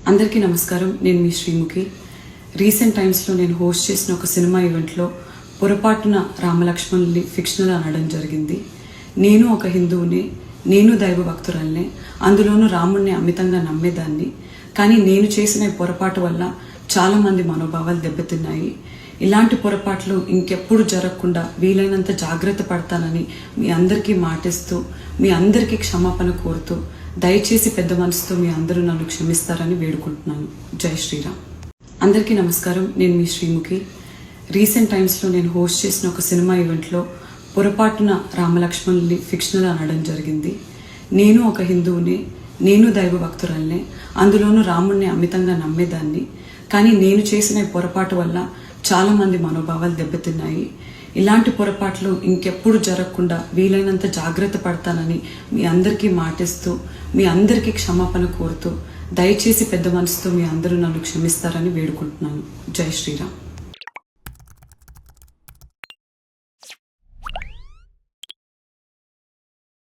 అందరికీ నమస్కారం. నేను మీ శ్రీముఖి. రీసెంట్ టైమ్స్లో నేను హోస్ట్ చేసిన ఒక సినిమా ఈవెంట్లో పొరపాటున రామలక్ష్మణుల్ని ఫిక్షనల్ అనడం జరిగింది. నేను ఒక హిందువుని, నేను దైవ భక్తురాల్ని, అందులోనూ రాముణ్ణి అమితంగా నమ్మేదాన్ని. కానీ నేను చేసిన ఈ పొరపాటు వల్ల చాలామంది మనోభావాలు దెబ్బతిన్నాయి. ఇలాంటి పొరపాట్లు ఇంకెప్పుడు జరగకుండా వీలైనంత జాగ్రత్త పడతానని మీ అందరికీ మాటిస్తూ, మీ అందరికీ క్షమాపణ కోరుతూ, దయచేసి పెద్ద మనసుతో మీ అందరూ నన్ను క్షమిస్తారని వేడుకుంటున్నాను. జై శ్రీరామ్. అందరికీ నమస్కారం. నేను మీ శ్రీముఖి. రీసెంట్ టైమ్స్లో నేను హోస్ట్ చేసిన ఒక సినిమా ఈవెంట్లో పొరపాటున రామలక్ష్మణుల్ని ఫిక్షనల్ అనడం జరిగింది. నేను ఒక హిందువుని, నేను దైవ భక్తురాల్ని, అందులోనూ రాముణ్ణి అమితంగా నమ్మేదాన్ని. కానీ నేను చేసిన ఈ పొరపాటు వల్ల చాలామంది మనోభావాలు దెబ్బతిన్నాయి. ఇలాంటి పొరపాట్లు ఇంకెప్పుడు జరగకుండా వీలైనంత జాగ్రత్త పడతానని మీ అందరికీ మాటిస్తూ, మీ అందరికీ క్షమాపణ కోరుతూ, దయచేసి పెద్ద మనసుతో మీ అందరూ నన్ను క్షమిస్తారని వేడుకుంటున్నాను. జై శ్రీరామ్.